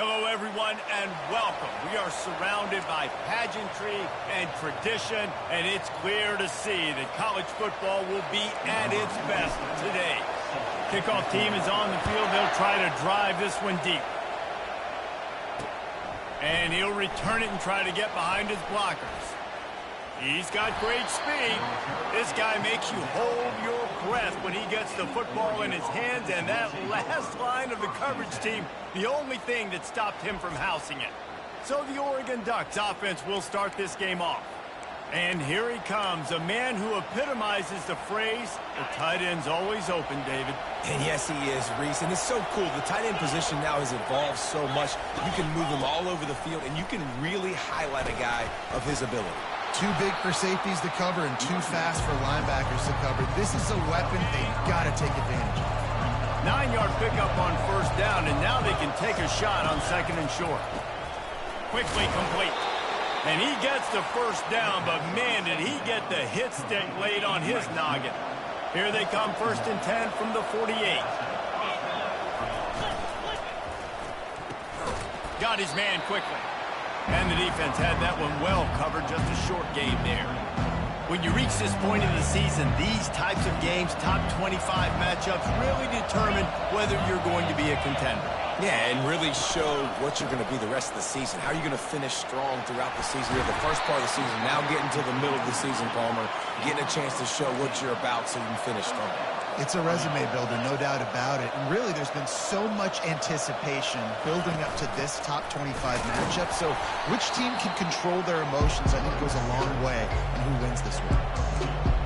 Hello, everyone, and welcome. We are surrounded by pageantry and tradition, and it's clear to see that college football will be at its best today. Kickoff team is on the field. They'll try to drive this one deep. And he'll return it and try to get behind his blockers. He's got great speed. This guy makes you hold your breath when he gets the football in his hands, and that last line of the coverage team, the only thing that stopped him from housing it. So the Oregon Ducks offense will start this game off. And here he comes, a man who epitomizes the phrase, the tight end's always open, David. And yes, he is, Reese. And it's so cool. The tight end position now has evolved so much. You can move him all over the field, and you can really highlight a guy of his ability. Too big for safeties to cover and too fast for linebackers to cover. This is a weapon they've got to take advantage of. 9-yard pickup on first down, and now they can take a shot on second and short. Quickly complete. And he gets the first down, but man, did he get the hit stick laid on his noggin. Here they come, 1st and 10 from the 48. Got his man quickly. And the defense had that one well covered, just a short game there. When you reach this point in the season, these types of games, top 25 matchups, really determine whether you're going to be a contender. Yeah, and really show what you're going to be the rest of the season. How are you going to finish strong throughout the season? You're the first part of the season, now getting to the middle of the season, Palmer, getting a chance to show what you're about so you can finish strong. It's a resume builder, no doubt about it. And really, there's been so much anticipation building up to this top 25 matchup. So which team can control their emotions, I think, goes a long way in who wins this one.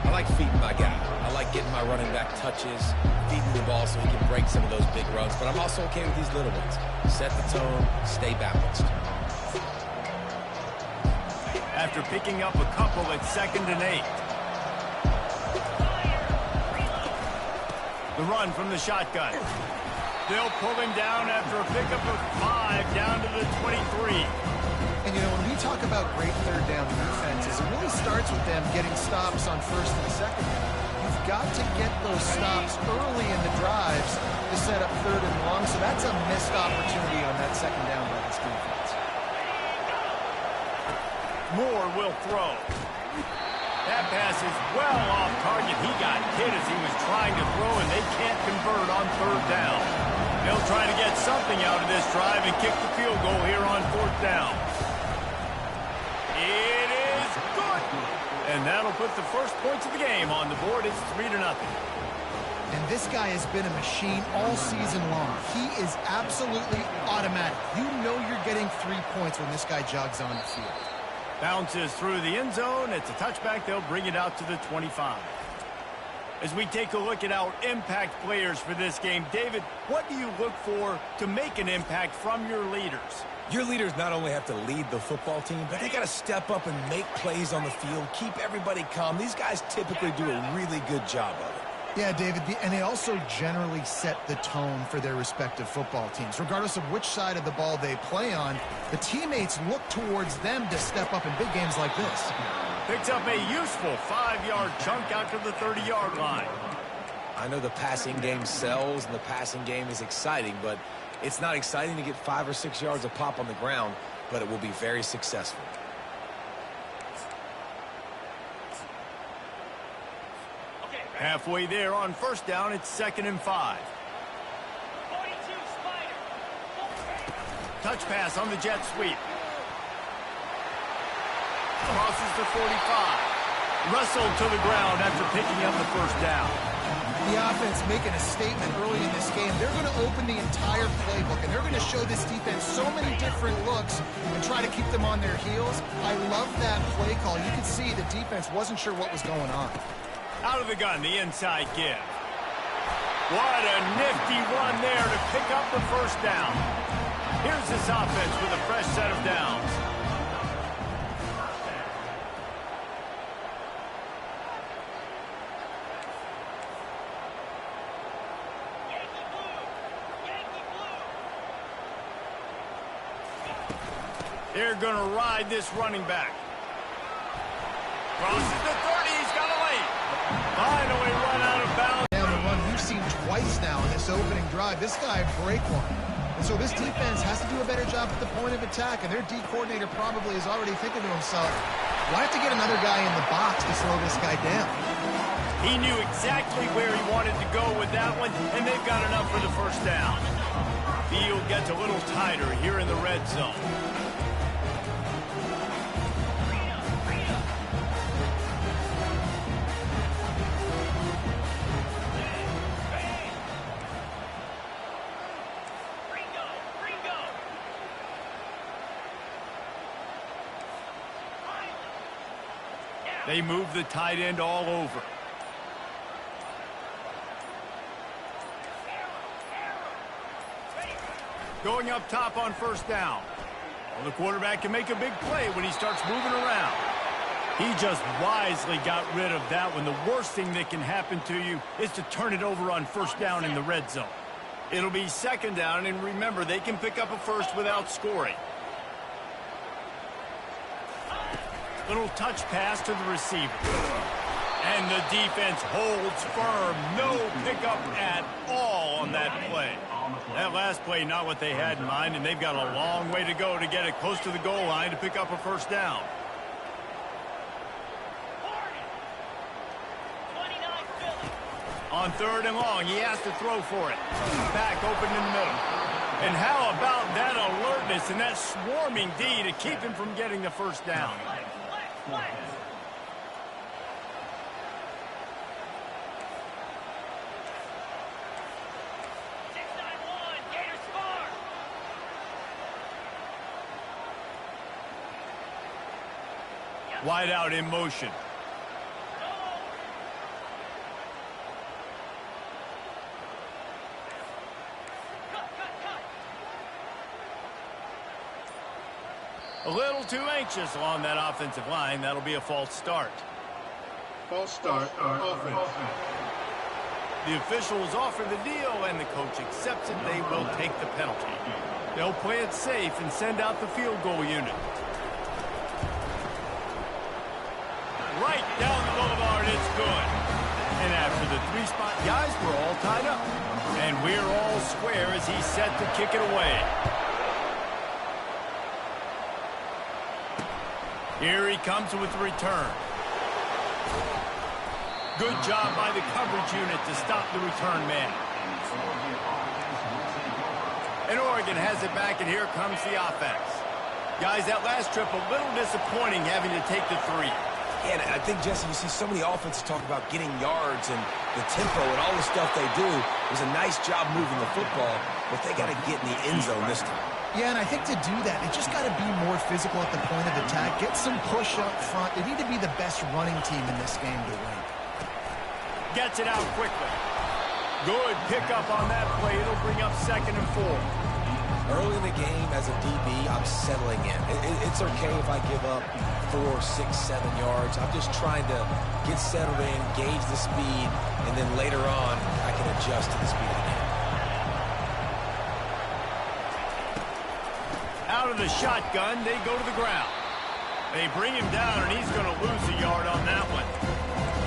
I like feeding my guy. I like getting my running back touches, feeding the ball so he can break some of those big runs. But I'm also okay with these little ones. Set the tone, stay balanced. After picking up a couple at 2nd and 8. The run from the shotgun. They'll pull him down after a pickup of 5 down to the 23. And, you know, when we talk about great third down defenses, it really starts with them getting stops on 1st and 2nd down. You've got to get those stops early in the drives to set up 3rd and long, so that's a missed opportunity on that 2nd down by this defense. Moore will throw. That pass is well off target. He got hit as he was trying to throw, and they can't convert on 3rd down. They'll try to get something out of this drive and kick the field goal here on 4th down. It is good. And that'll put the first points of the game on the board. It's 3-0. And this guy has been a machine all season long. He is absolutely automatic. You know you're getting 3 points when this guy jogs on the field. Bounces through the end zone. It's a touchback. They'll bring it out to the 25. As we take a look at our impact players for this game, David, what do you look for to make an impact from your leaders? Your leaders not only have to lead the football team, but they got to step up and make plays on the field, keep everybody calm. These guys typically do a really good job of it. Yeah, David, and they also generally set the tone for their respective football teams. Regardless of which side of the ball they play on, the teammates look towards them to step up in big games like this. Picks up a useful 5-yard chunk out to the 30-yard line. I know the passing game sells and the passing game is exciting, but it's not exciting to get 5 or 6 yards of pop on the ground, but it will be very successful. Halfway there on 1st down, it's 2nd and 5. Touch pass on the jet sweep. Crosses the 45. Wrestled to the ground after picking up the 1st down. The offense making a statement early in this game. They're going to open the entire playbook, and they're going to show this defense so many different looks and try to keep them on their heels. I love that play call. You could see the defense wasn't sure what was going on. Out of the gun, the inside give. What a nifty run there to pick up the 1st down. Here's this offense with a fresh set of downs. They're going to ride this running back. Crosses the 30. He's got a lane. Finally run out of bounds. Down the run we've seen twice now in this opening drive. This guy break one. And so this defense has to do a better job at the point of attack, and their D coordinator probably is already thinking to himself, why have to get another guy in the box to slow this guy down? He knew exactly where he wanted to go with that one, and they've got enough for the first down. Field gets a little tighter here in the red zone. They move the tight end all over. Going up top on first down. Well, the quarterback can make a big play when he starts moving around. He just wisely got rid of that one. The worst thing that can happen to you is to turn it over on first down in the red zone. It'll be second down, and remember, they can pick up a first without scoring. Little touch pass to the receiver. And the defense holds firm. No pickup at all on that play. That last play, not what they had in mind, and they've got a long way to go to get it close to the goal line to pick up a first down. On third and long, he has to throw for it. Back open in the middle. And how about that alertness and that swarming D to keep him from getting the first down? Wide out in motion. A little too anxious along that offensive line. That'll be a false start. False start on offense. The officials offer the deal, and the coach accepts it. They will take the penalty. They'll play it safe and send out the field goal unit. Right down the boulevard, it's good. And after the three-spot guys, we're all tied up. And we're all square as he's set to kick it away. Here he comes with the return. Good job by the coverage unit to stop the return man. And Oregon has it back, and here comes the offense. Guys, that last trip, a little disappointing having to take the three. And I think, Jesse, you see so many offenses talk about getting yards and the tempo and all the stuff they do. It was a nice job moving the football, but they got to get in the end zone this time. Yeah, and I think to do that, they just got to be more physical at the point of attack, get some push up front. They need to be the best running team in this game to win. Gets it out quickly. Good pickup on that play. It'll bring up 2nd and 4. Early in the game, as a DB, I'm settling in. It's okay if I give up 4, 6, 7 yards. I'm just trying to get settled in, gauge the speed, and then later on, I can adjust to the speed of the game. Out of the shotgun, they go to the ground. They bring him down, and he's going to lose a yard on that one.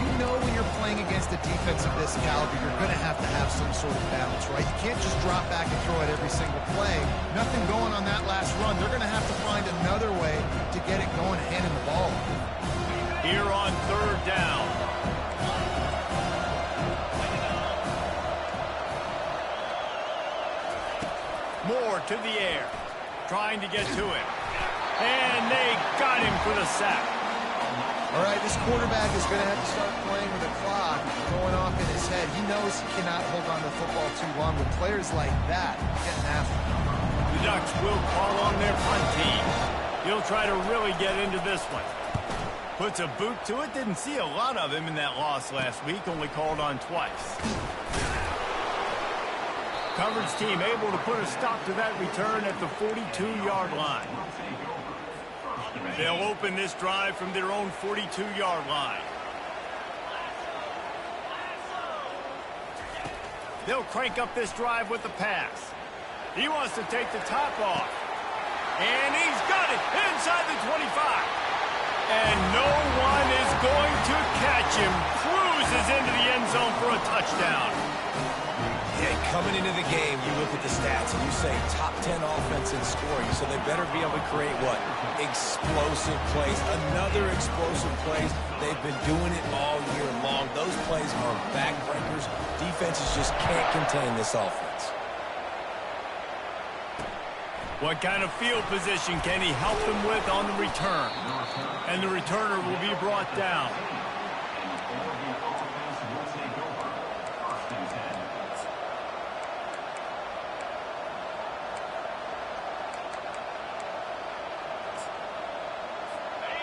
You know when you're playing against a defense of this caliber, you're going to have some sort of balance, right? You can't just drop back and throw it every single play. Nothing going on that last run. They're going to have to find another way to get it going and handing the ball. Here on third down. Moore to the air. Trying to get to it. And they got him for the sack. All right, this quarterback is going to have to start playing with the clock going off in his head. He knows he cannot hold on to the football too long with players like that getting after him. The Ducks will call on their punt team. He'll try to really get into this one. Puts a boot to it. Didn't see a lot of him in that loss last week. Only called on twice. Coverage team able to put a stop to that return at the 42-yard line. They'll open this drive from their own 42-yard line. They'll crank up this drive with the pass. He wants to take the top off. And he's got it inside the 25. And no one is going to catch him. Cruises into the end zone for a touchdown. Yeah, coming into the game, you look at the stats and you say top 10 offense in scoring, so they better be able to create what? Explosive plays. Another explosive plays. They've been doing it all year long. Those plays are backbreakers. Defenses just can't contain this offense. What kind of field position can he help them with on the return? And the returner will be brought down.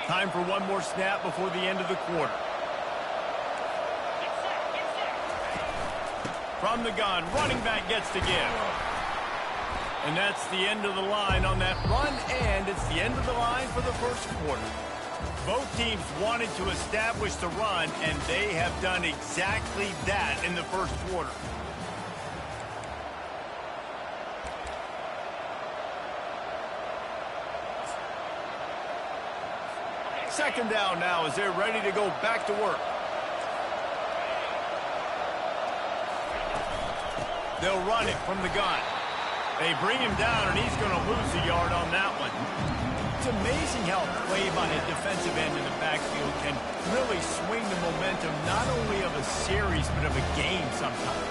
Time for one more snap before the end of the quarter. From the gun, running back gets to give. And that's the end of the line on that run, and it's the end of the line for the first quarter. Both teams wanted to establish the run, and they have done exactly that in the first quarter. Second down now as they're ready to go back to work. They'll run it from the gun. They bring him down, and he's going to lose a yard on that one. It's amazing how a play by a defensive end in the backfield can really swing the momentum not only of a series but of a game sometimes.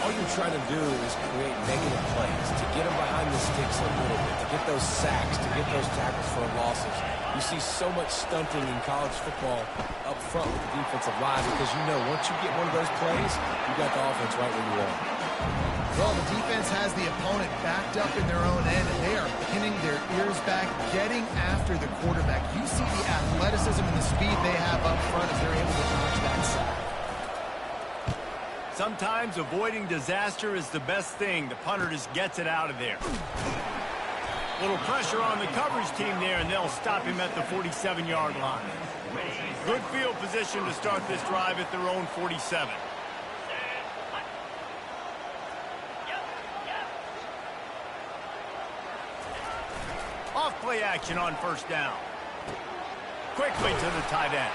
All you're trying to do is create negative plays, to get them behind the sticks a little bit, to get those sacks, to get those tackles for losses. You see so much stunting in college football up front with the defensive line because you know once you get one of those plays, you got the offense right where you want it. Well, the defense has the opponent backed up in their own end, and they are pinning their ears back, getting after the quarterback. You see the athleticism and the speed they have up front as they're able to notch that sack. Sometimes avoiding disaster is the best thing. The punter just gets it out of there. Little pressure on the coverage team there, and they'll stop him at the 47-yard line. Good field position to start this drive at their own 47. Off-play action on first down. Quickly to the tight end.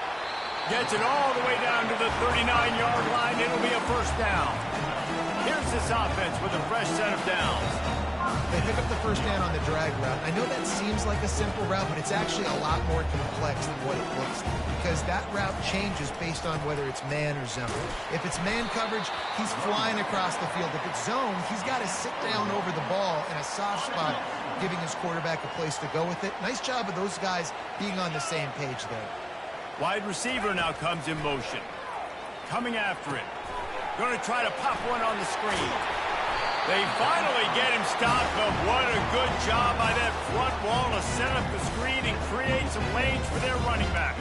Gets it all the way down to the 39-yard line. It'll be a first down. Here's this offense with a fresh set of downs. They pick up the first down on the drag route. I know that seems like a simple route, but it's actually a lot more complex than what it looks like because that route changes based on whether it's man or zone. If it's man coverage, he's flying across the field. If it's zone, he's got to sit down over the ball in a soft spot, giving his quarterback a place to go with it. Nice job of those guys being on the same page there. Wide receiver now comes in motion. Coming after it. Going to try to pop one on the screen. They finally get him stopped, but what a good job by that front wall to set up the screen and create some lanes for their running back.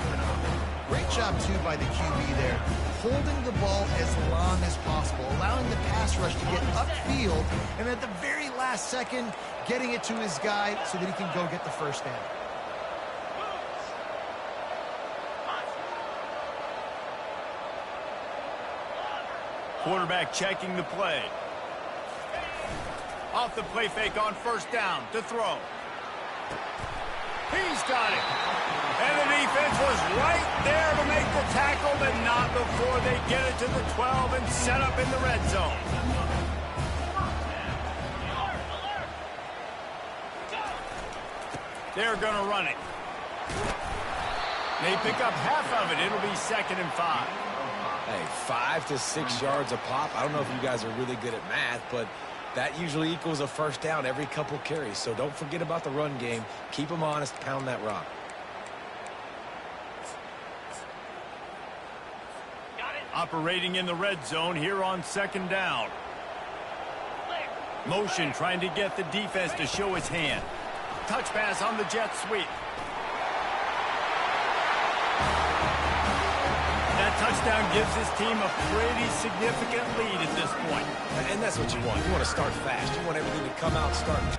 Great job, too, by the QB there. Holding the ball as long as possible, allowing the pass rush to get upfield, and at the very last second, getting it to his guy so that he can go get the first down. Quarterback checking the play. Off the play fake on first down to throw. He's got it. And the defense was right there to make the tackle, but not before they get it to the 12 and set up in the red zone. They're going to run it. They pick up half of it. It'll be 2nd and 5. Hey, 5 to 6 yards a pop. I don't know if you guys are really good at math, but that usually equals a first down every couple carries. So don't forget about the run game. Keep them honest. Pound that rock. Operating in the red zone here on 2nd down. Motion trying to get the defense to show his hand. Touch pass on the jet sweep. That touchdown gives his team a pretty significant lead at this point. And that's what you want. You want to start fast. You want everything to come out starting.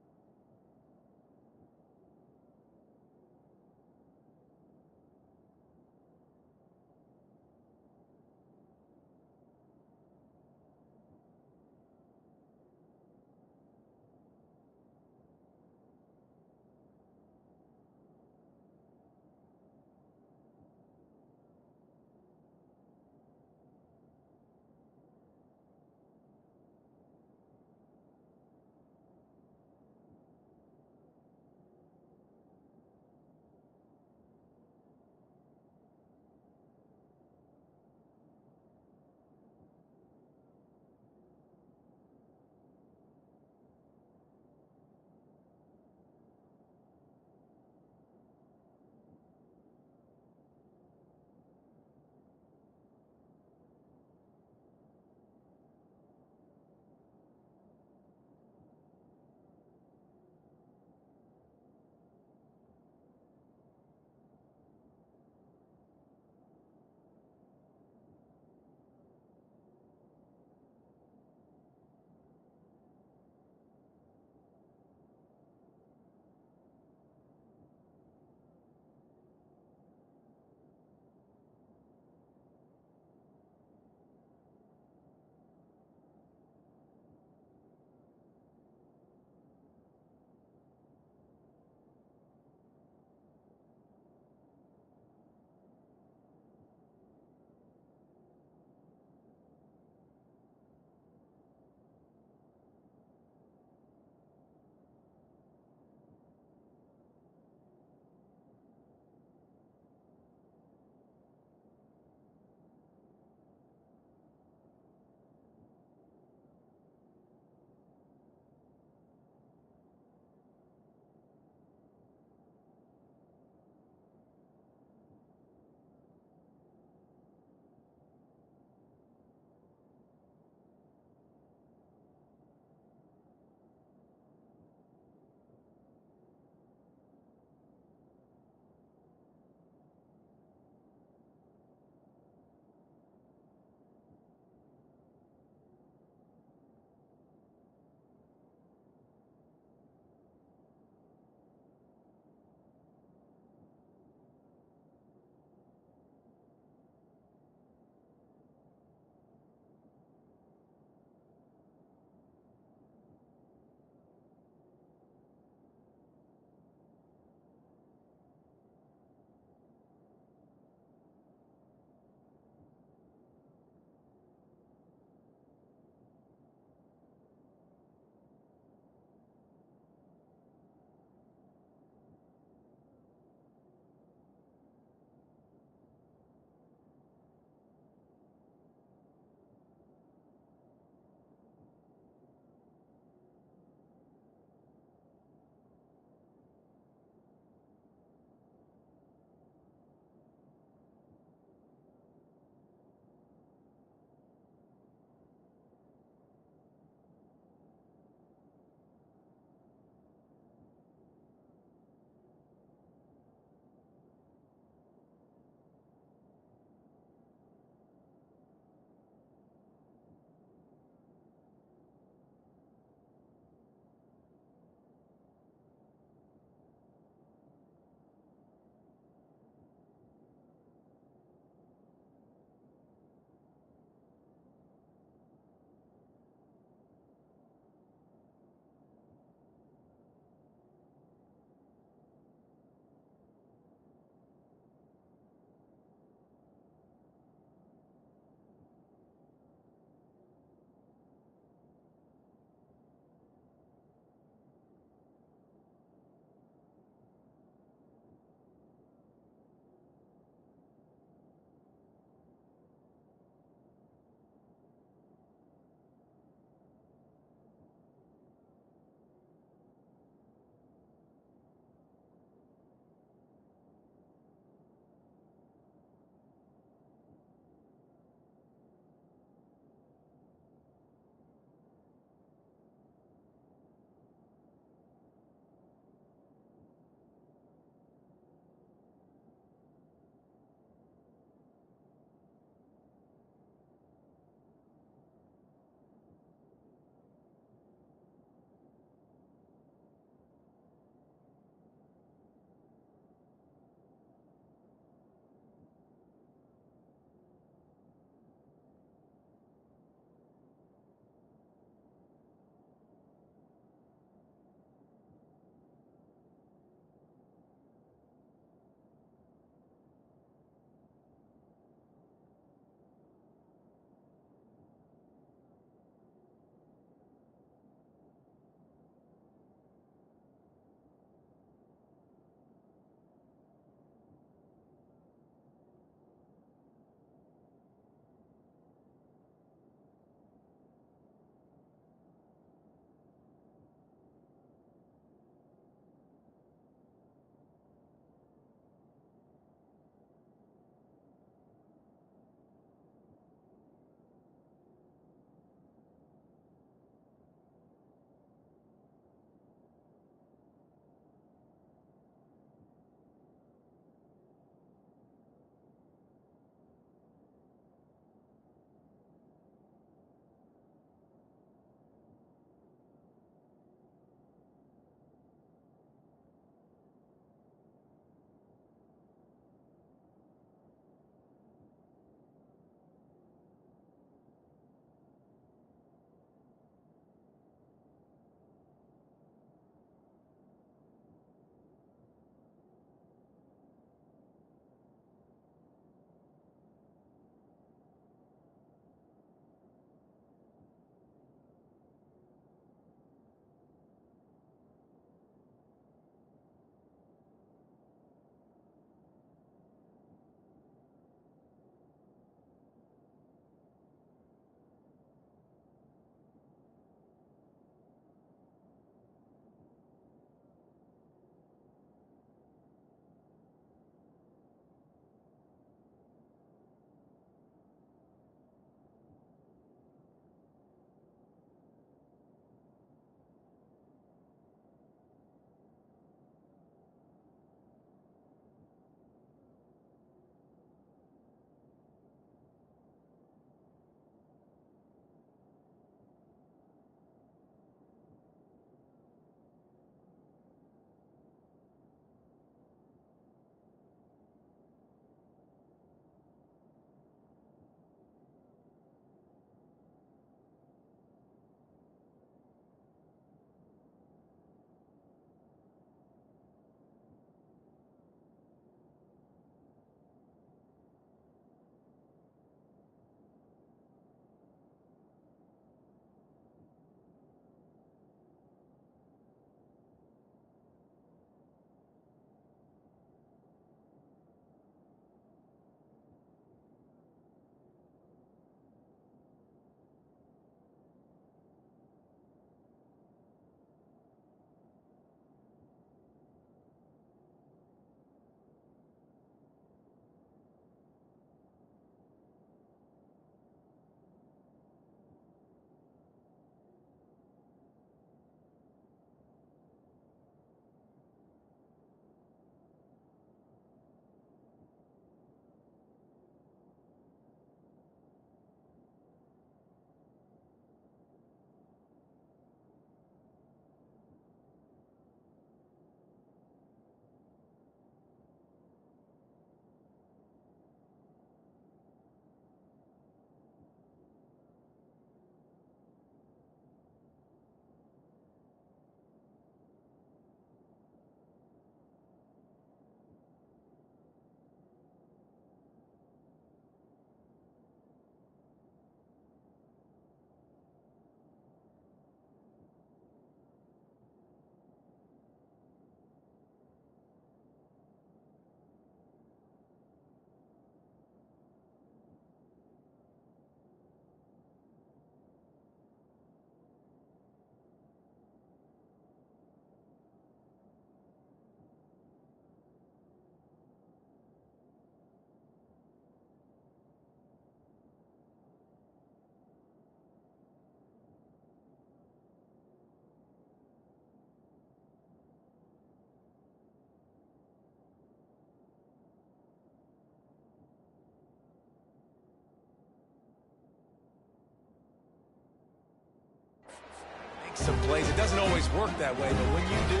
make some plays. It doesn't always work that way, but when you do,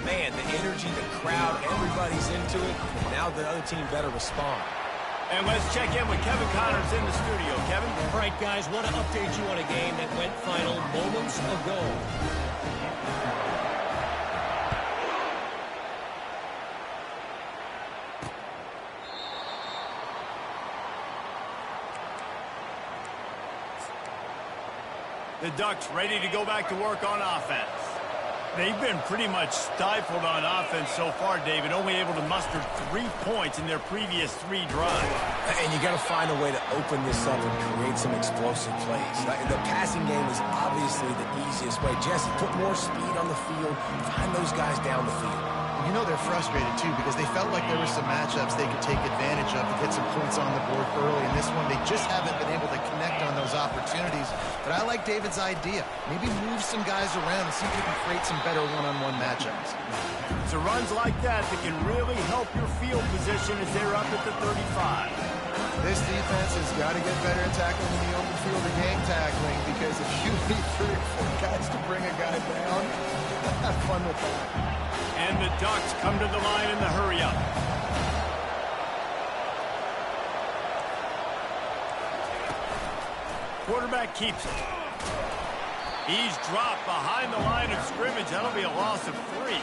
man, the energy, the crowd, everybody's into it. Now the other team better respond. And let's check in with Kevin Connors in the studio. Kevin? All right, guys, want to update you on a game that went final moments ago. The Ducks ready to go back to work on offense. They've been pretty much stifled on offense so far, David, only able to muster 3 points in their previous 3 drives. And you got to find a way to open this up and create some explosive plays. The passing game is obviously the easiest way. Jesse, put more speed on the field, find those guys down the field. You know they're frustrated, too, because they felt like there were some matchups they could take advantage of to get some points on the board early. In this one, they just haven't been able to connect on those opportunities. But I like David's idea. Maybe move some guys around and see if we can create some better one-on-one matchups. It's runs like that that can really help your field position as they're up at the 35. This defense has got to get better at tackling in the open field or gang tackling, because if you need 3 or 4 guys to bring a guy down, have fun with that. And the Ducks come to the line in the hurry-up. Quarterback keeps it. He's dropped behind the line of scrimmage. That'll be a loss of 3.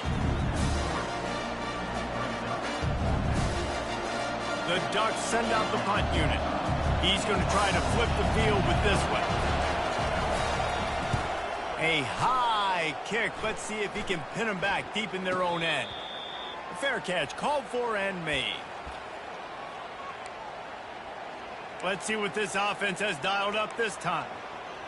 The Ducks send out the punt unit. He's going to try to flip the field with this one. A high kick. Let's see if he can pin them back deep in their own end. A fair catch called for and made. Let's see what this offense has dialed up this time.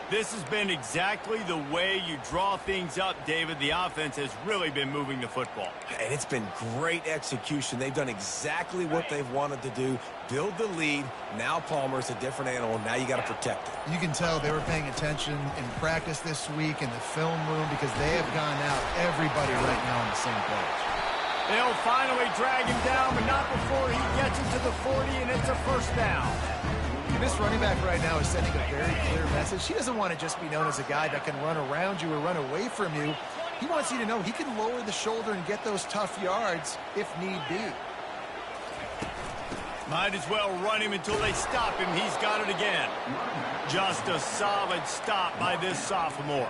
This has been exactly the way you draw things up, David. The offense has really been moving the football. And it's been great execution. They've done exactly what they've wanted to do. Build the lead. Now Palmer's a different animal. Now you got to protect it. You can tell they were paying attention in practice this week in the film room, because they have gone out everybody right now on the same page. They'll finally drag him down, but not before he gets into the 40, and it's a first down. This running back right now is sending a very clear message. He doesn't want to just be known as a guy that can run around you or run away from you. He wants you to know he can lower the shoulder and get those tough yards if need be. Might as well run him until they stop him. He's got it again. Just a solid stop by this sophomore.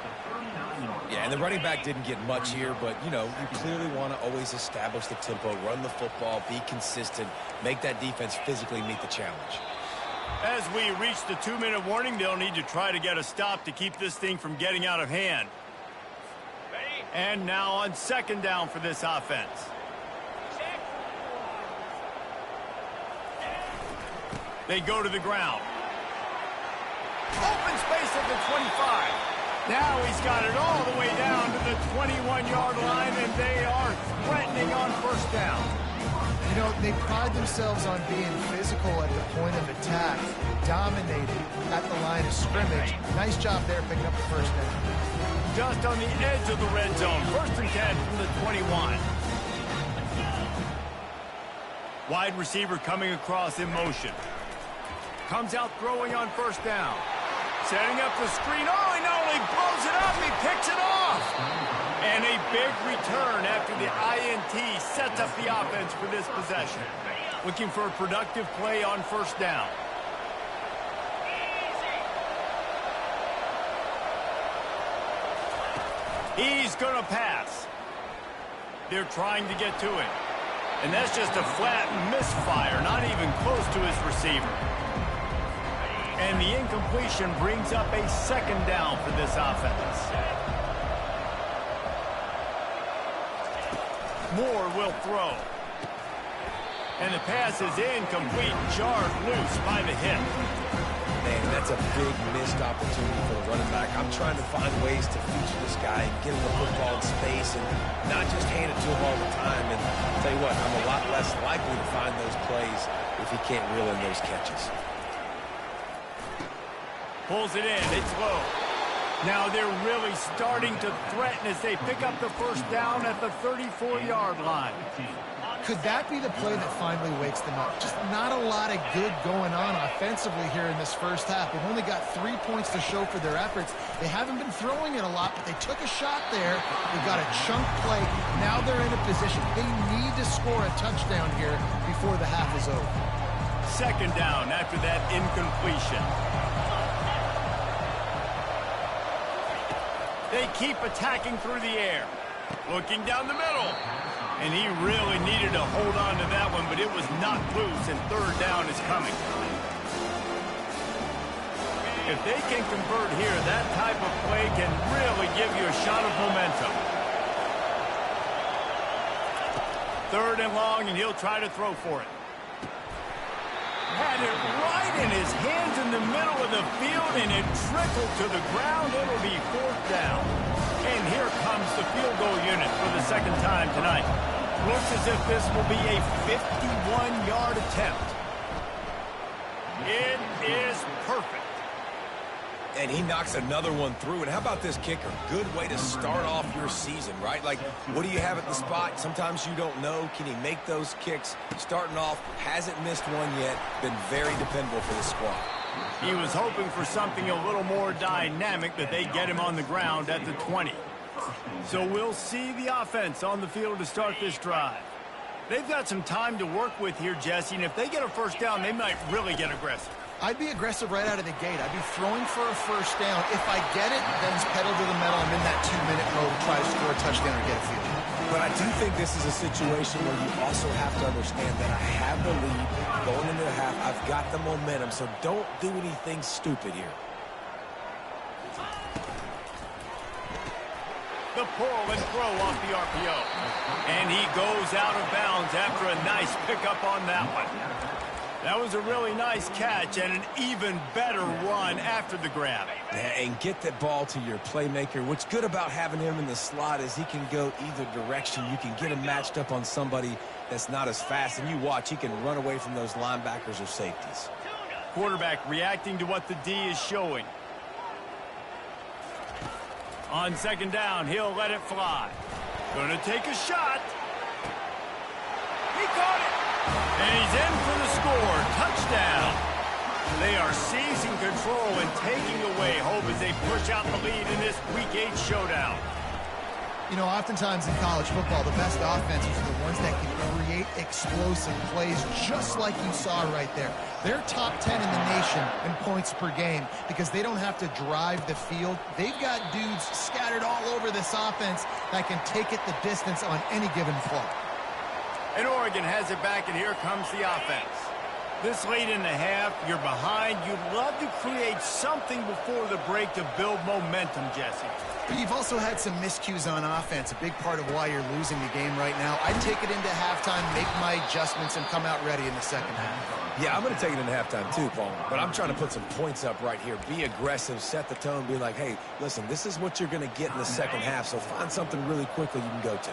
Yeah, and the running back didn't get much here, but, you know, you clearly want to always establish the tempo, run the football, be consistent, make that defense physically meet the challenge. As we reach the 2-minute warning, they'll need to try to get a stop to keep this thing from getting out of hand. And now on 2nd down for this offense. They go to the ground. Open space at the 25. Now he's got it all the way down to the 21-yard line, and they are threatening on 1st down. You know, they pride themselves on being physical at the point of attack, dominating at the line of scrimmage. Nice job there picking up the 1st down. Just on the edge of the red zone. 1st and 10 from the 21. Wide receiver coming across in motion. Comes out throwing on 1st down. Setting up the screen. Oh, he not only blows it up, he picks it off. And a big return after the INT sets up the offense for this possession. Looking for a productive play on 1st down. He's going to pass. They're trying to get to him. And that's just a flat misfire, not even close to his receiver. And the incompletion brings up a 2nd down for this offense. Moore will throw. And the pass is incomplete, jarred loose by the hip. Man, that's a big missed opportunity for the running back. I'm trying to find ways to feature this guy and get him the football in space and not just hand it to him all the time. And I'll tell you what, I'm a lot less likely to find those plays if he can't reel in those catches. Pulls it in. It's low. Now they're really starting to threaten as they pick up the 1st down at the 34-yard line. Could that be the play that finally wakes them up? Just not a lot of good going on offensively here in this first half. They've only got 3 points to show for their efforts. They haven't been throwing it a lot, but they took a shot there. They got a chunk play. Now they're in a position. They need to score a touchdown here before the half is over. Second down after that incompletion. They keep attacking through the air. Looking down the middle. And he really needed to hold on to that one, but it was knocked loose, and third down is coming. If they can convert here, that type of play can really give you a shot of momentum. Third and long, and he'll try to throw for it. Had it right in his hands in the middle of the field, and it trickled to the ground. It'll be fourth down. And here comes the field goal unit for the second time tonight. Looks as if this will be a 51-yard attempt. It is perfect. And he knocks another one through. And how about this kicker? Good way to start off your season, right? Like, what do you have at the spot? Sometimes you don't know. Can he make those kicks? Starting off, hasn't missed one yet. Been very dependable for the squad. He was hoping for something a little more dynamic, that they get him on the ground at the 20. So we'll see the offense on the field to start this drive. They've got some time to work with here, Jesse, and if they get a first down, they might really get aggressive. I'd be aggressive right out of the gate. I'd be throwing for a first down. If I get it, then it's pedal to the metal. I'm in that 2-minute mode to try to score a touchdown or get a field goal. But I do think this is a situation where you also have to understand that I have the lead going into the half. I've got the momentum, so don't do anything stupid here. The pull and throw off the RPO. And he goes out of bounds after a nice pickup on that one. That was a really nice catch and an even better run after the grab. Yeah, and get that ball to your playmaker. What's good about having him in the slot is he can go either direction. You can get him matched up on somebody that's not as fast, and you watch, he can run away from those linebackers or safeties. Quarterback reacting to what the D is showing. On second down, he'll let it fly. Gonna take a shot. He caught it. And he's in for the score. Touchdown. They are seizing control and taking away hope as they push out the lead in this Week 8 showdown. You know, oftentimes in college football, the best offenses are the ones that can create explosive plays, just like you saw right there. They're top 10 in the nation in points per game because they don't have to drive the field. They've got dudes scattered all over this offense that can take it the distance on any given play. And Oregon has it back, and here comes the offense. This late in the half, you're behind. You'd love to create something before the break to build momentum, Jesse. You've also had some miscues on offense, a big part of why you're losing the game right now. I'd take it into halftime, make my adjustments, and come out ready in the second half. Yeah, I'm going to take it into halftime too, Paul. But I'm trying to put some points up right here. Be aggressive, set the tone, be like, hey, listen, this is what you're going to get in the second half, so find something really quickly you can go to.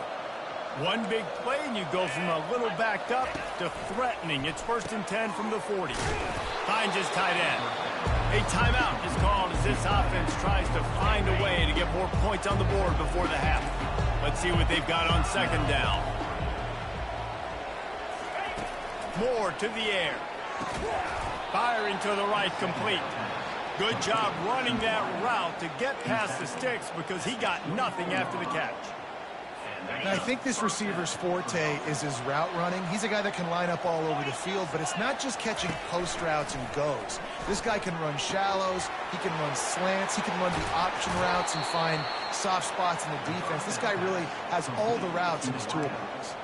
One big play, and you go from a little backed up to threatening. It's 1st and 10 from the 40. Finds his tight end. A timeout is called as this offense tries to find a way to get more points on the board before the half. Let's see what they've got on second down. Moore to the air. Firing to the right, complete. Good job running that route to get past the sticks because he got nothing after the catch. And I think this receiver's forte is his route running. He's a guy that can line up all over the field, but it's not just catching post routes and goes. This guy can run shallows, he can run slants, he can run the option routes and find soft spots in the defense. This guy really has all the routes in his toolbox.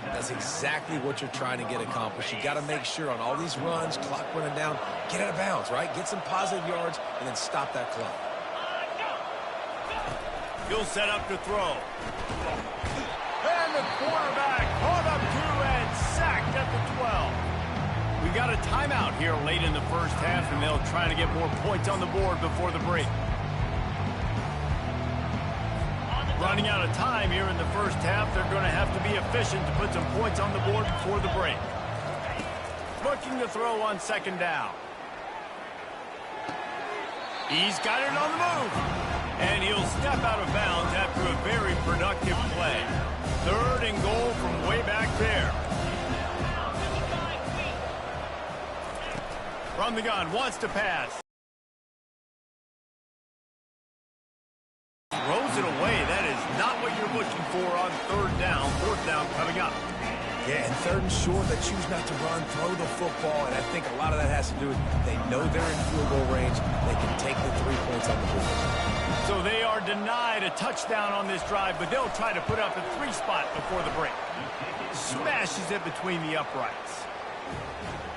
That's exactly what you're trying to get accomplished. You got to make sure on all these runs, clock running down, get out of bounds, right? Get some positive yards and then stop that clock. He'll set up to throw. And the quarterback caught up to and sacked at the 12. We got a timeout here late in the first half, and they'll try to get more points on the board before the break. Running out of time here in the first half, they're going to have to be efficient to put some points on the board before the break. Looking to throw on second down. He's got it on the move. And he'll step out of bounds after a very productive play. 3rd and goal from way back there. From the gun, wants to pass. Throws it away. That is not what you're looking for on third down. Fourth down coming up. Yeah, and third and short, they choose not to run, throw the football, and I think a lot of that has to do with they know they're in field goal range. They can take the 3 points on the board. So they are denied a touchdown on this drive, but they'll try to put up a 3 spot before the break. Smashes it between the uprights.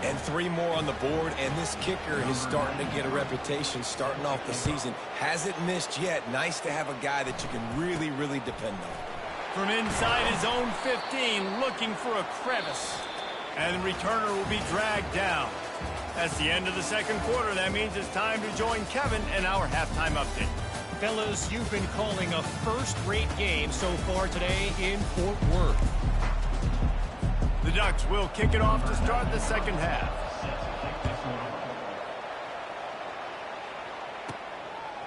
And 3 more on the board, and this kicker is starting to get a reputation starting off the season. Hasn't missed yet. Nice to have a guy that you can really, really depend on. From inside his own 15, looking for a crevice. And the returner will be dragged down. That's the end of the second quarter. That means it's time to join Kevin in our halftime update. Fellas, you've been calling a first-rate game so far today in Fort Worth. The Ducks will kick it off to start the second half.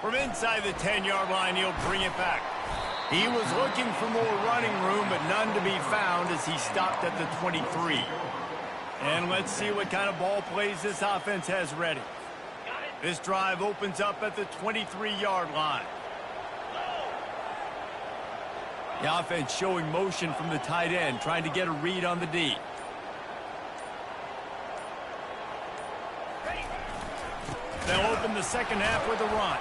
From inside the 10-yard line, he'll bring it back. He was looking for more running room, but none to be found as he stopped at the 23. And let's see what kind of ball plays this offense has ready. This drive opens up at the 23-yard line. The offense showing motion from the tight end, trying to get a read on the D. They'll open the second half with a run.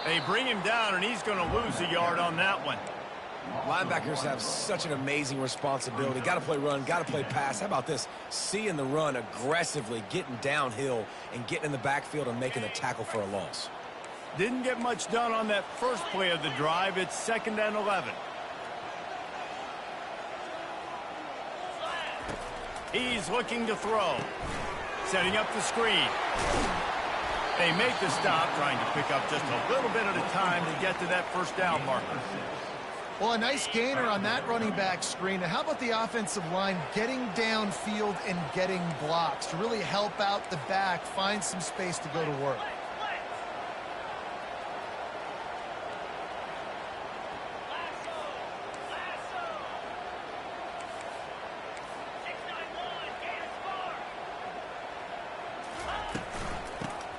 They bring him down, and he's going to lose a yard on that one. Linebackers have such an amazing responsibility. Got to play run, got to play pass. How about this? Seeing the run aggressively, getting downhill, and getting in the backfield and making the tackle for a loss. Didn't get much done on that first play of the drive. It's 2nd and 11. He's looking to throw. Setting up the screen. They make the stop, trying to pick up just a little bit at a time to get to that first down marker. Well, a nice gainer on that running back screen. And how about the offensive line getting downfield and getting blocks to really help out the back, find some space to go to work?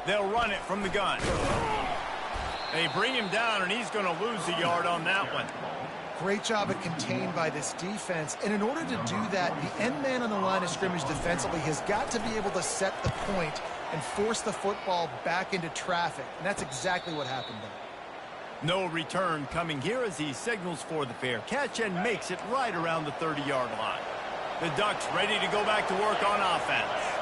They'll run it from the gun. They bring him down, and he's going to lose a yard on that one. Great job of contained by this defense. And in order to do that, the end man on the line of scrimmage defensively has got to be able to set the point and force the football back into traffic. And that's exactly what happened there. No return coming here as he signals for the fair catch and makes it right around the 30-yard line. The Ducks ready to go back to work on offense.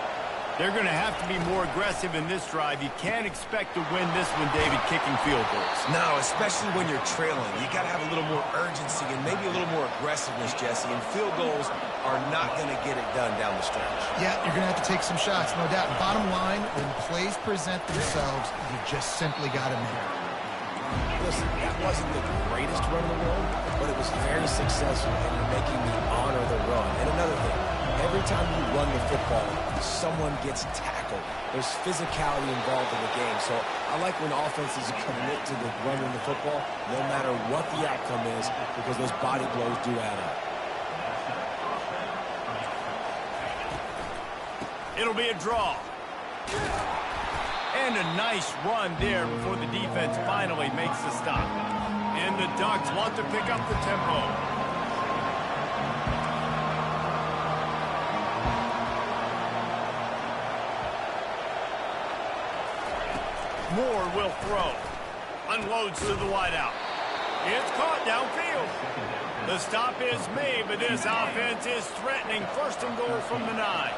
They're going to have to be more aggressive in this drive. You can't expect to win this one, David, kicking field goals. No, especially when you're trailing. You got to have a little more urgency and maybe a little more aggressiveness, Jesse. And field goals are not going to get it done down the stretch. Yeah, you're going to have to take some shots, no doubt. Bottom line, when plays present themselves, you just simply got to make it. Listen, that wasn't the greatest run in the world, but it was very successful, and you're making me honor the run. And another thing, every time you run the football, someone gets tackled. There's physicality involved in the game. So I like when offenses commit to the running the football, no matter what the outcome is, because those body blows do add up. It'll be a draw. And a nice run there before the defense finally makes the stop. And the Ducks want to pick up the tempo. Moore will throw. Unloads to the wideout. It's caught downfield. The stop is made, but this offense is threatening. 1st and goal from the 9.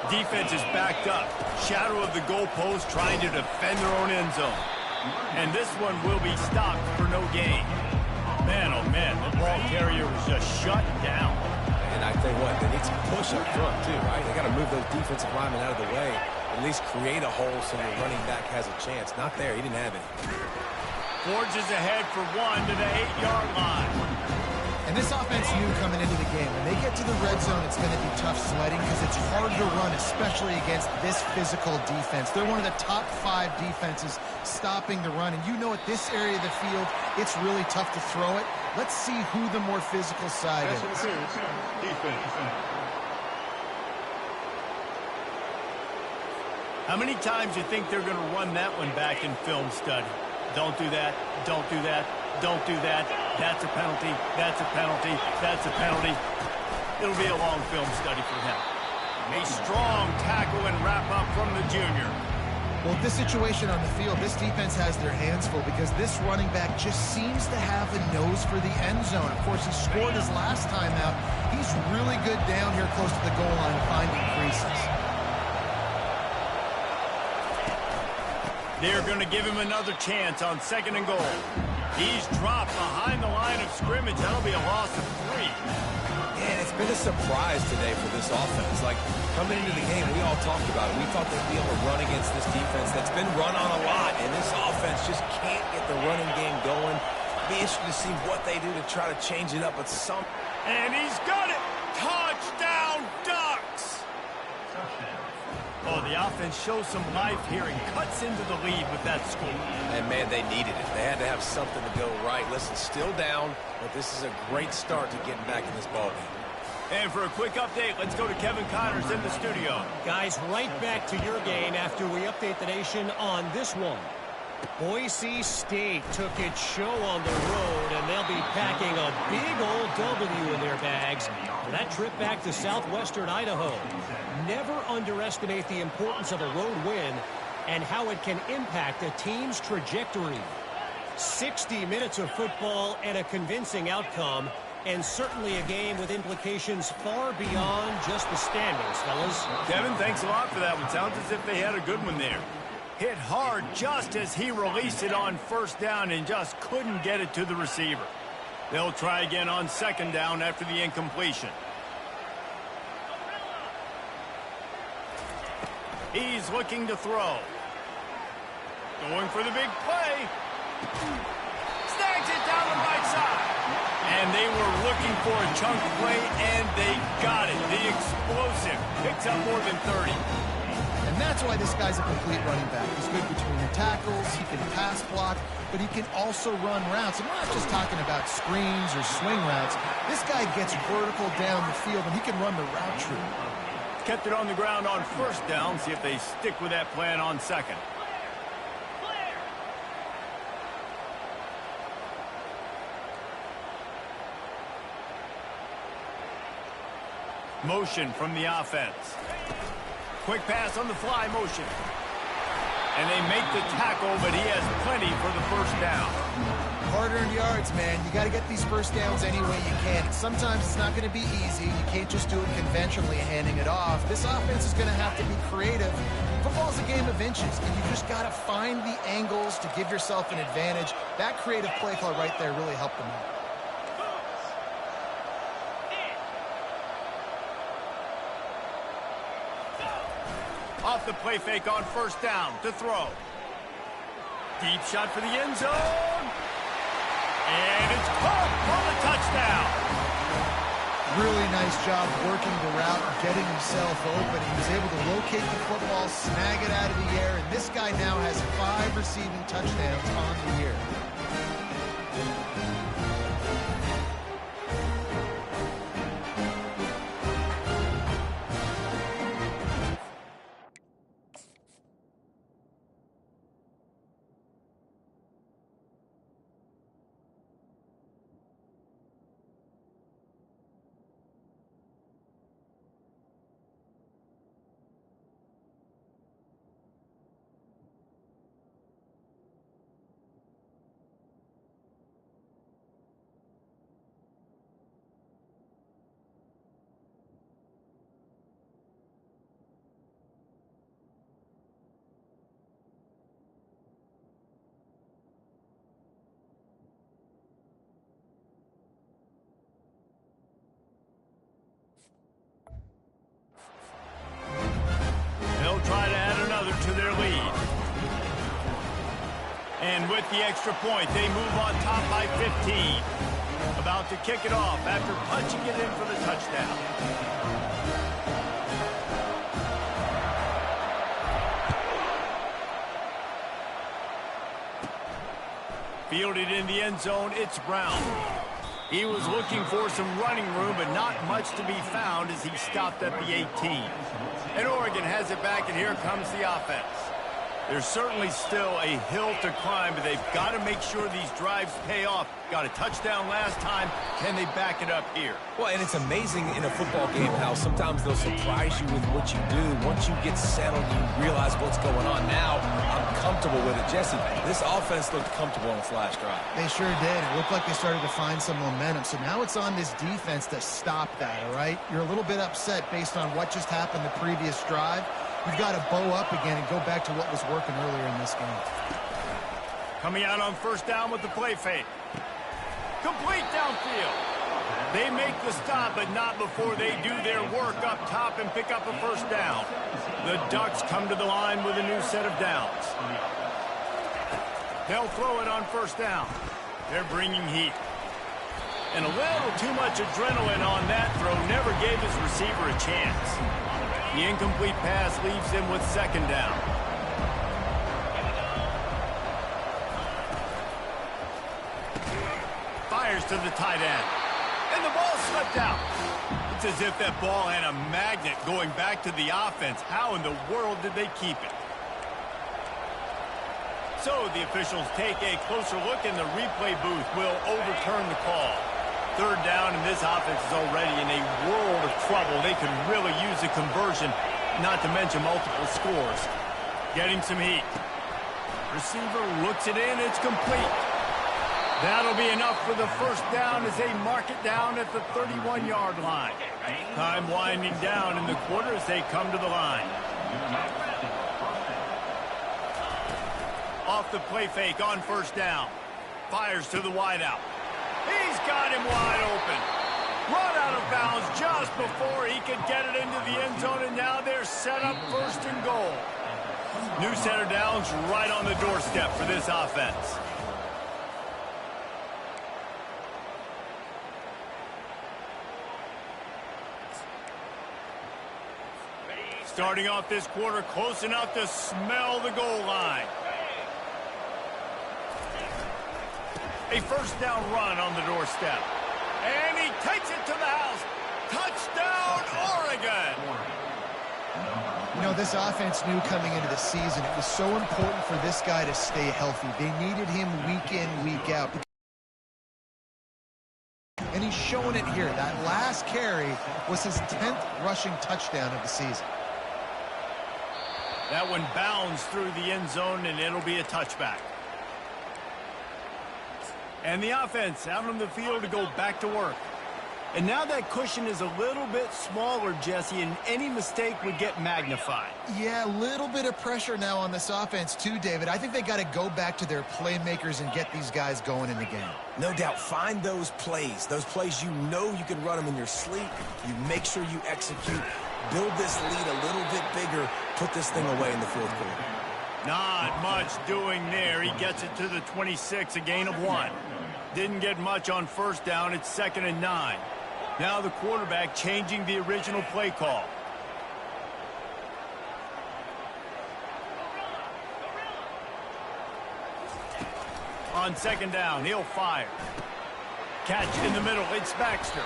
Defense is backed up. Shadow of the goalpost trying to defend their own end zone. And this one will be stopped for no gain. Man, oh man, the ball carrier was just shut down. And I tell you what, they need some push up front too, right? They got to move those defensive linemen out of the way. At least create a hole so the running back has a chance. Not there. He didn't have it. Forges ahead for 1 to the 8-yard line. And this offense knew coming into the game, when they get to the red zone, it's going to be tough sledding because it's hard to run, especially against this physical defense. They're one of the top 5 defenses stopping the run. And you know at this area of the field, it's really tough to throw it. Let's see who the more physical side is. Defense. How many times do you think they're going to run that one back in film study? Don't do that. Don't do that. Don't do that. That's a penalty. That's a penalty. That's a penalty. It'll be a long film study for him. A strong tackle and wrap up from the junior. Well, this situation on the field, this defense has their hands full because this running back just seems to have a nose for the end zone. Of course, he scored his last time out. He's really good down here close to the goal line finding creases. They're going to give him another chance on 2nd and goal. He's dropped behind the line of scrimmage. That'll be a loss of 3. And it's been a surprise today for this offense. Like, coming into the game, we all talked about it. We thought they'd be able to run against this defense that's been run on a lot, and this offense just can't get the running game going. It'll be interesting to see what they do to try to change it up at some... And he's got it! Touchdown, Ducks! Oh, the offense shows some life here and cuts into the lead with that score. And, man, they needed it. They had to have something to go right. Listen, still down, but this is a great start to getting back in this ballgame. And for a quick update, let's go to Kevin Connors in the studio. Guys, right back to your game after we update the nation on this one. Boise State took its show on the road, and they'll be packing a big old W in their bags for that trip back to southwestern Idaho. Never underestimate the importance of a road win and how it can impact a team's trajectory. 60 minutes of football and a convincing outcome, and certainly a game with implications far beyond just the standings, fellas. Kevin, thanks a lot for that one. Sounds as if they had a good one there. Hit hard just as he released it on 1st down and just couldn't get it to the receiver. They'll try again on 2nd down after the incompletion. He's looking to throw. Going for the big play. Snags it down the right side. And they were looking for a chunk play, and they got it. The explosive picks up more than 30. And that's why this guy's a complete running back. He's good between the tackles, he can pass block, but he can also run routes. And we're not just talking about screens or swing routes. This guy gets vertical down the field, and he can run the route tree. Kept it on the ground on 1st down. See if they stick with that plan on 2nd. Motion from the offense. Quick pass on the fly motion. And they make the tackle, but he has plenty for the 1st down. Hard-earned yards, man. You got to get these 1st downs any way you can. Sometimes it's not going to be easy. You can't just do it conventionally, handing it off. This offense is going to have to be creative. Football's a game of inches, and you just got to find the angles to give yourself an advantage. That creative play call right there really helped them out. Off the play fake on 1st down to throw. Deep shot for the end zone. And it's caught for the touchdown. Really nice job working the route, getting himself open. He was able to locate the football, snag it out of the air, and this guy now has 5 receiving touchdowns on the year. Try to add another to their lead. And with the extra point, they move on top by 15. About to kick it off after punching it in for the touchdown. Fielded in the end zone, it's Brown. He was looking for some running room, but not much to be found as he stopped at the 18. And Oregon has it back, and here comes the offense. There's certainly still a hill to climb, but they've got to make sure these drives pay off. Got a touchdown last time. Can they back it up here? Well, and it's amazing in a football game how sometimes they'll surprise you with what you do. Once you get settled, you realize what's going on. Now, I'm comfortable with it. Jesse, this offense looked comfortable on its last drive. They sure did. It looked like they started to find some momentum. So now it's on this defense to stop that, all right? You're a little bit upset based on what just happened the previous drive. You've got to bow up again and go back to what was working earlier in this game. Coming out on first down with the play fake. Complete downfield. They make the stop, but not before they do their work up top and pick up a first down. The Ducks come to the line with a new set of downs. They'll throw it on first down. They're bringing heat. And a little too much adrenaline on that throw never gave his receiver a chance. The incomplete pass leaves them with second down. Fires to the tight end. And the ball slipped out. It's as if that ball had a magnet going back to the offense. How in the world did they keep it? So the officials take a closer look, and the replay booth will overturn the call. Third down, and this offense is already in a world of trouble. They could really use a conversion, not to mention multiple scores. Getting some heat. Receiver looks it in. It's complete. That'll be enough for the first down as they mark it down at the 31-yard line. Time winding down in the quarter as they come to the line. Off the play fake on first down. Fires to the wideout. He's got him wide open. Run out of bounds just before he could get it into the end zone, and now they're set up first and goal. New set of downs right on the doorstep for this offense. Starting off this quarter close enough to smell the goal line. A first down run on the doorstep. And he takes it to the house. Touchdown, Oregon! You know, this offense knew coming into the season it was so important for this guy to stay healthy. They needed him week in, week out. And he's showing it here. That last carry was his 10th rushing touchdown of the season. That one bounds through the end zone, and it'll be a touchback. And the offense out on the field to go back to work. And now that cushion is a little bit smaller, Jesse, and any mistake would get magnified. Yeah, a little bit of pressure now on this offense too, David. I think they got to go back to their playmakers and get these guys going in the game. No doubt. Find those plays you know you can run them in your sleep. You make sure you execute. Build this lead a little bit bigger. Put this thing away in the fourth quarter. Not much doing there. He gets it to the 26, a gain of 1. Didn't get much on first down. It's 2nd and 9. Now the quarterback changing the original play call. On 2nd down, he'll fire. Catch in the middle. It's Baxter.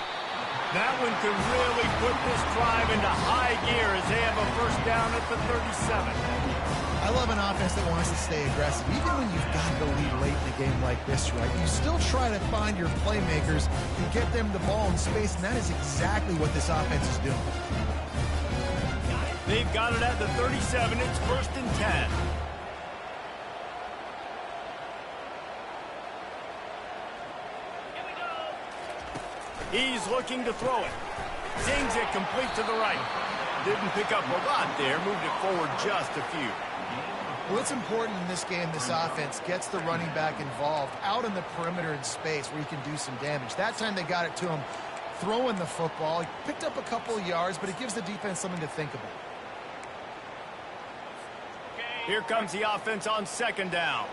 That one could really put this drive into high gear as they have a first down at the 37. I love an offense that wants to stay aggressive. Even when you've got the lead late in a game like this, right, you still try to find your playmakers and get them the ball in space, and that is exactly what this offense is doing. They've got it at the 37. It's 1st and 10. He's looking to throw it. Zings it complete to the right. Didn't pick up a lot there. Moved it forward just a few. Well, it's important in this game this offense gets the running back involved out in the perimeter in space where he can do some damage. That time they got it to him throwing the football. He picked up a couple of yards, but it gives the defense something to think about. Here comes the offense on 2nd down.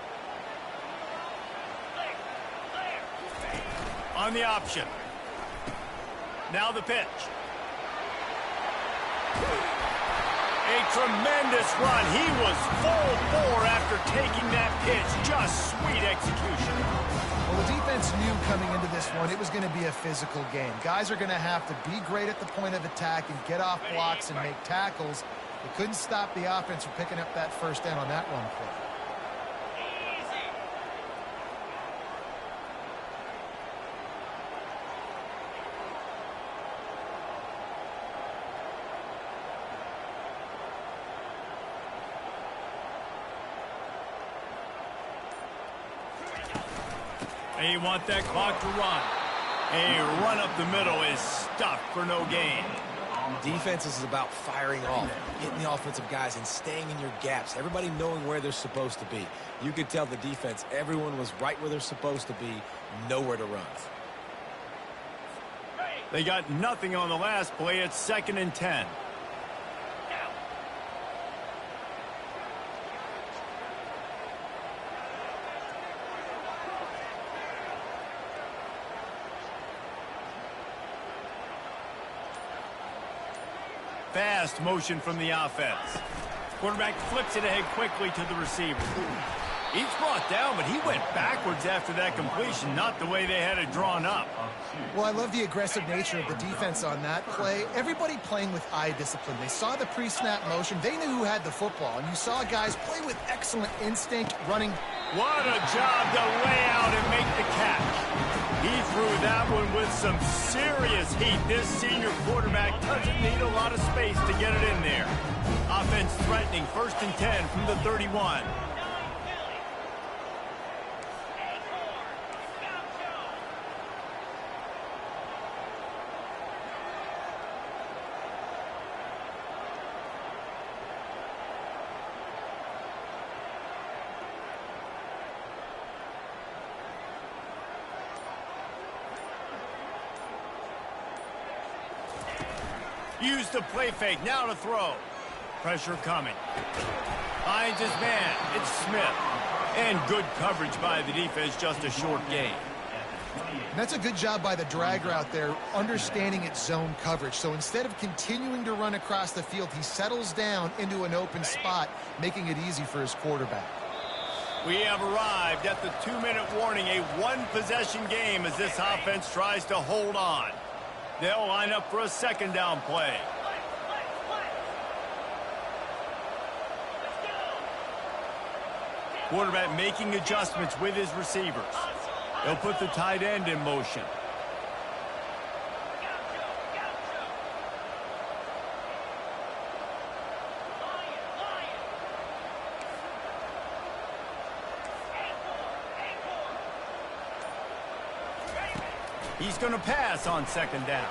On the option. Now the pitch. A tremendous run. He was full bore after taking that pitch. Just sweet execution. Well, Well, the defense knew coming into this one it was going to be a physical game. Guys are going to have to be great at the point of attack and get off blocks and make tackles. They couldn't stop the offense from picking up that first down on that one play. And you want that clock to run. A run up the middle is stuffed for no gain. Defense is about firing off, hitting the offensive guys and staying in your gaps. Everybody knowing where they're supposed to be. You could tell the defense, everyone was right where they're supposed to be, nowhere to run. They got nothing on the last play. It's 2nd and 10. Fast motion from the offense. Quarterback flips it ahead quickly to the receiver. He's brought down, but he went backwards after that completion, not the way they had it drawn up. Well, I love the aggressive nature of the defense on that play. Everybody playing with eye discipline. They saw the pre-snap motion. They knew who had the football, and you saw guys play with excellent instinct running. What a job to lay out and make the catch. He threw that one with some serious heat. This senior quarterback doesn't need a lot of space to get it in there. Offense threatening, 1st and 10 from the 31. Use the play fake, now to throw. Pressure coming. Finds his man, it's Smith. And good coverage by the defense, just a short gain. And that's a good job by the drag route there, understanding its zone coverage. So instead of continuing to run across the field, he settles down into an open spot, making it easy for his quarterback. We have arrived at the 2-minute warning, a one-possession game as this offense tries to hold on. They'll line up for a 2nd down play. Quarterback making adjustments with his receivers. They'll put the tight end in motion. He's going to pass on 2nd down.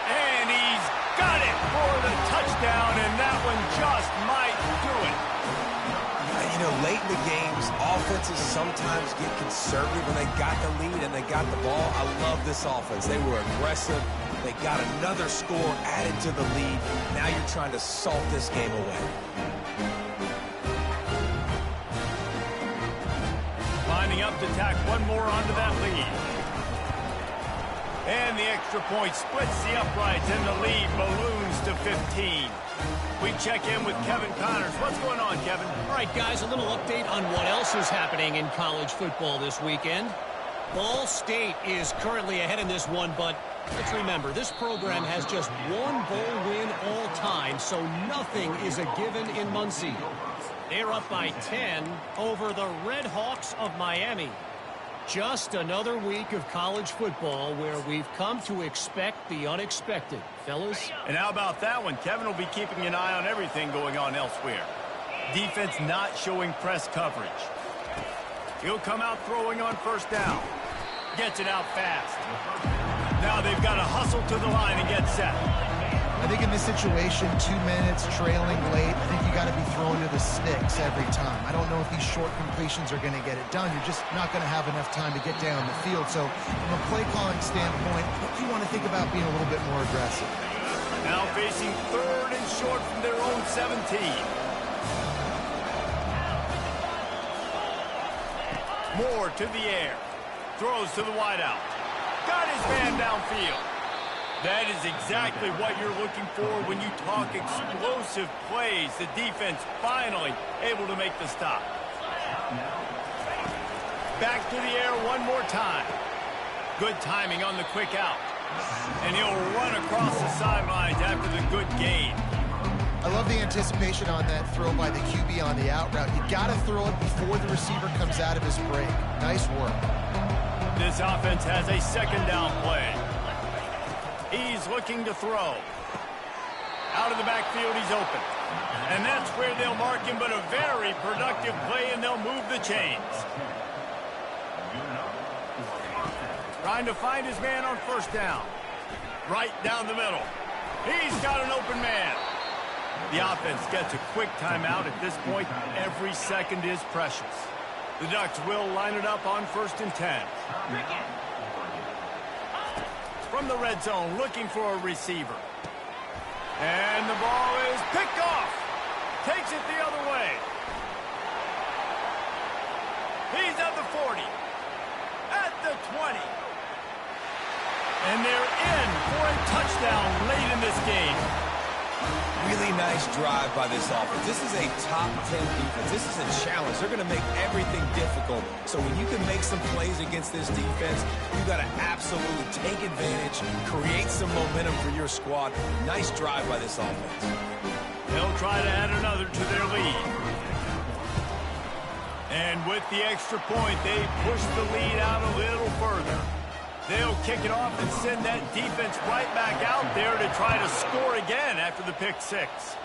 And he's got it for the touchdown, and that one just might do it. You know, late in the games, offenses sometimes get conservative when they got the lead and they got the ball. I love this offense. They were aggressive. They got another score added to the lead. Now you're trying to salt this game away. Lining up to tack one more onto that lead. And the extra point splits the uprights, and the lead balloons to 15. We check in with Kevin Connors. What's going on, Kevin? All right, guys, a little update on what else is happening in college football this weekend. Ball State is currently ahead in this one, but let's remember, this program has just one bowl win all time, so nothing is a given in Muncie. They're up by 10 over the Red Hawks of Miami. Just another week of college football where we've come to expect the unexpected, fellas. And how about that one? Kevin will be keeping an eye on everything going on elsewhere. Defense not showing press coverage. He'll come out throwing on 1st down. Gets it out fast. Now they've got to hustle to the line and get set. I think in this situation, 2 minutes, trailing late, I think you got to be throwing to the sticks every time. I don't know if these short completions are going to get it done. You're just not going to have enough time to get down the field. So from a play calling standpoint, you want to think about being a little bit more aggressive. Now facing 3rd and short from their own 17. Moore to the air. Throws to the wideout. Got his man downfield. That is exactly what you're looking for when you talk explosive plays. The defense finally able to make the stop. back to the air one more time. Good timing on the quick out. And he'll run across the sidelines after the good gain. I love the anticipation on that throw by the QB on the out route. You got to throw it before the receiver comes out of his break. Nice work. This offense has a second down play. He's looking to throw. Out of the backfield, he's open. And that's where they'll mark him, but a very productive play, and they'll move the chains. Trying to find his man on first down. Right down the middle. He's got an open man. The offense gets a quick timeout. At this point, every second is precious. The Ducks will line it up on 1st and 10. From the red zone, looking for a receiver. And the ball is picked off. Takes it the other way. He's at the 40. At the 20. And they're in for a touchdown late in this game. Really nice drive by this offense. This is a top 10 defense. This is a challenge. They're going to make everything difficult. So when you can make some plays against this defense, you got to absolutely take advantage, create some momentum for your squad. Nice drive by this offense. They'll try to add another to their lead. And with the extra point, they push the lead out a little further. They'll kick it off and send that defense right back out there to try to score again after the pick six.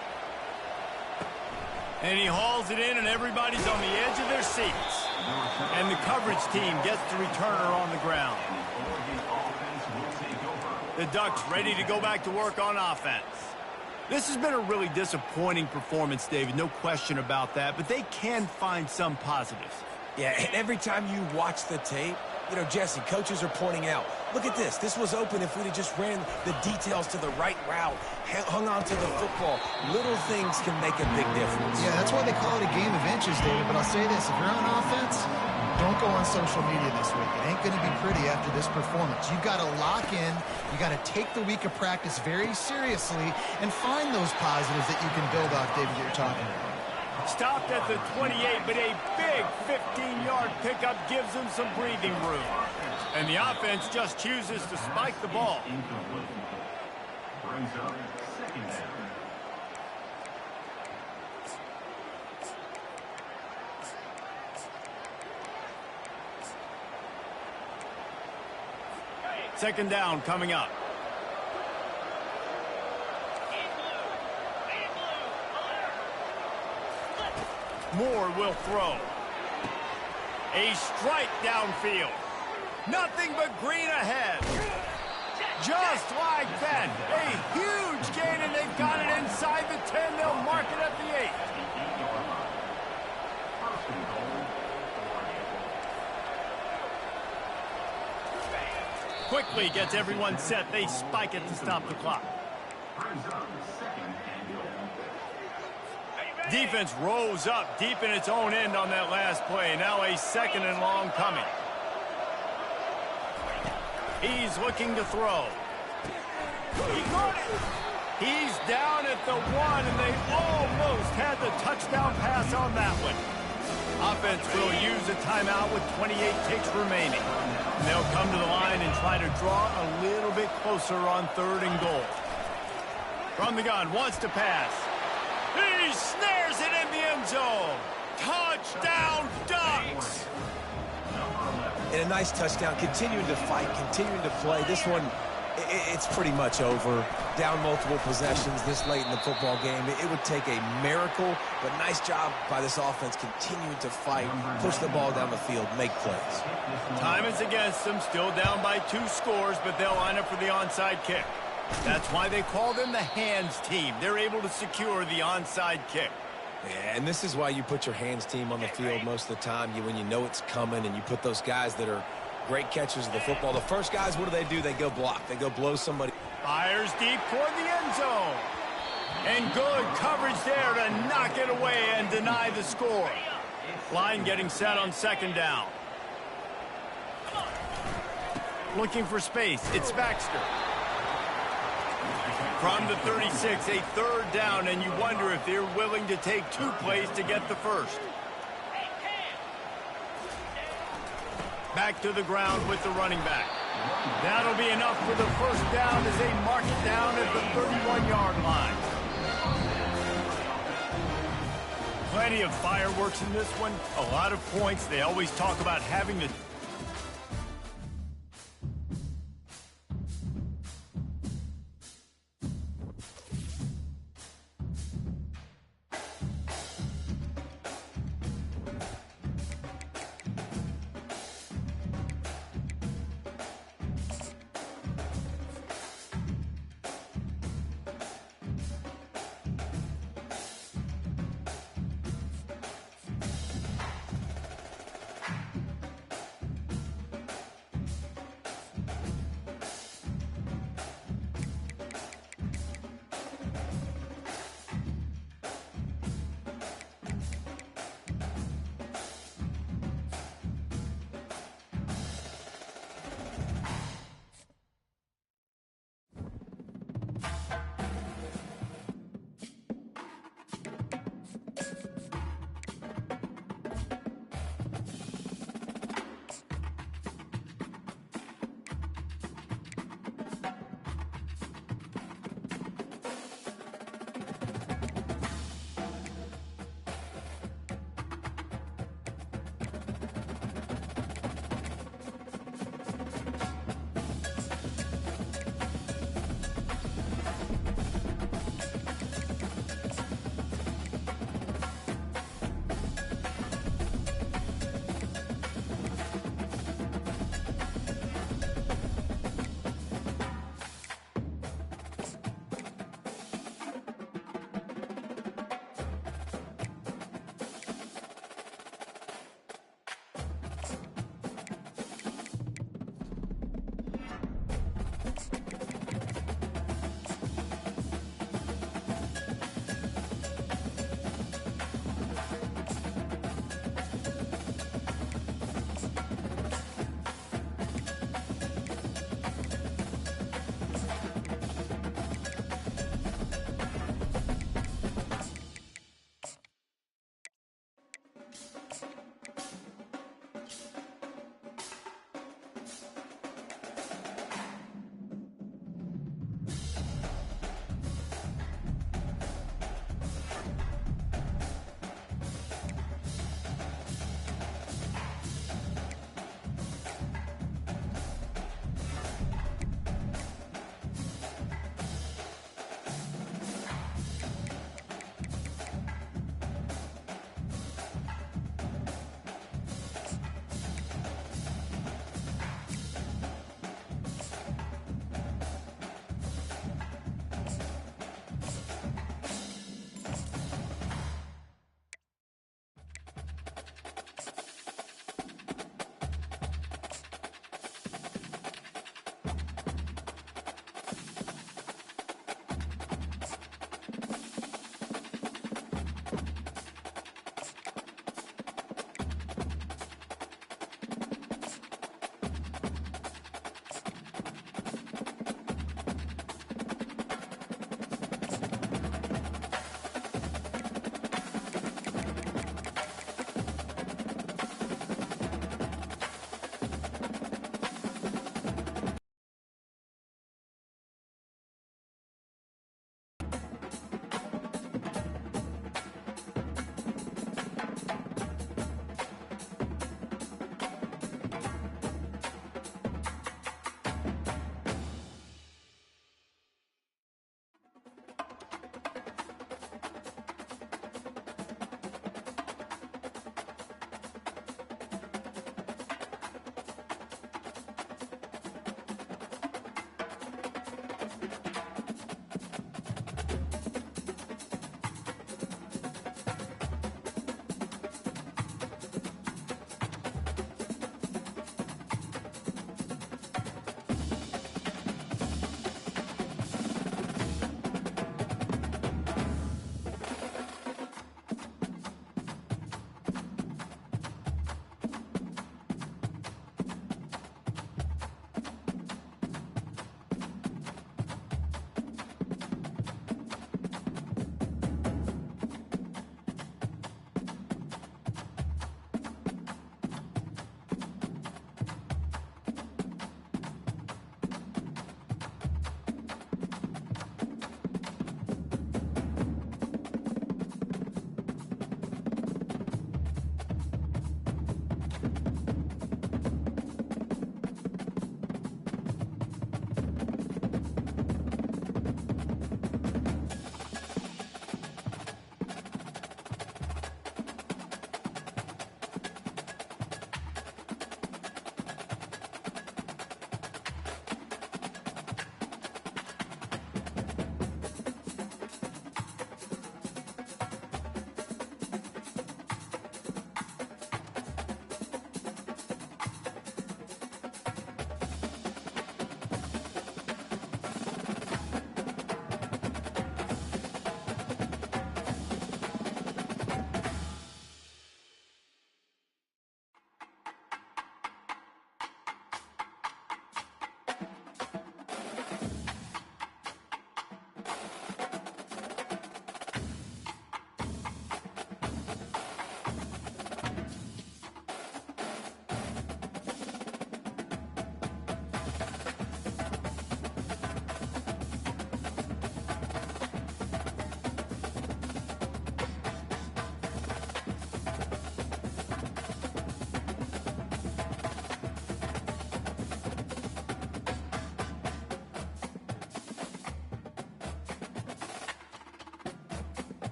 And he hauls it in, and everybody's on the edge of their seats. And the coverage team gets the returner on the ground. The Ducks ready to go back to work on offense. This has been a really disappointing performance, David, no question about that, but they can find some positives. Yeah, and every time you watch the tape, you know, Jesse, coaches are pointing out, look at this. This was open if we'd have just ran the details to the right route, hung on to the football. Little things can make a big difference. Yeah, that's why they call it a game of inches, David. But I'll say this, if you're on offense, don't go on social media this week. It ain't going to be pretty after this performance. You've got to lock in. You got to take the week of practice very seriously and find those positives that you can build off, David, that you're talking about. Stopped at the 28, but a big 15-yard pickup gives them some breathing room. And the offense just chooses to spike the ball. Brings up second down. Second down coming up. Moore will throw. A strike downfield. Nothing but green ahead. Just like that. A huge gain, and they've got it inside the 10. They'll mark it at the 8. Quickly gets everyone set. They spike it to stop the clock. Defense rose up deep in its own end on that last play. Now a 2nd and long coming. He's looking to throw. He got it. He's down at the 1, and they almost had the touchdown pass on that one. Offense will use a timeout with 28 ticks remaining. And they'll come to the line and try to draw a little bit closer on 3rd and goal. From the gun, wants to pass. He snares it in the end zone. Touchdown, Ducks! And a nice touchdown, continuing to fight, continuing to play. This one, it's pretty much over. Down multiple possessions this late in the football game. It would take a miracle, but nice job by this offense continuing to fight, push the ball down the field, make plays. Time is against them, still down by 2 scores, but they'll line up for the onside kick. That's why they call them the hands team. They're able to secure the onside kick. Yeah, and this is why you put your hands team on the field most of the time. When you know it's coming, and you put those guys that are great catchers of the football. The first guys, what do? They go block. They go blow somebody. Fires deep toward the end zone. And good coverage there to knock it away and deny the score. Line getting set on 2nd down. Looking for space. It's Baxter. From the 36, a 3rd down, and you wonder if they're willing to take 2 plays to get the first. back to the ground with the running back. That'll be enough for the first down as they mark it down at the 31-yard line. Plenty of fireworks in this one. A lot of points. They always talk about having to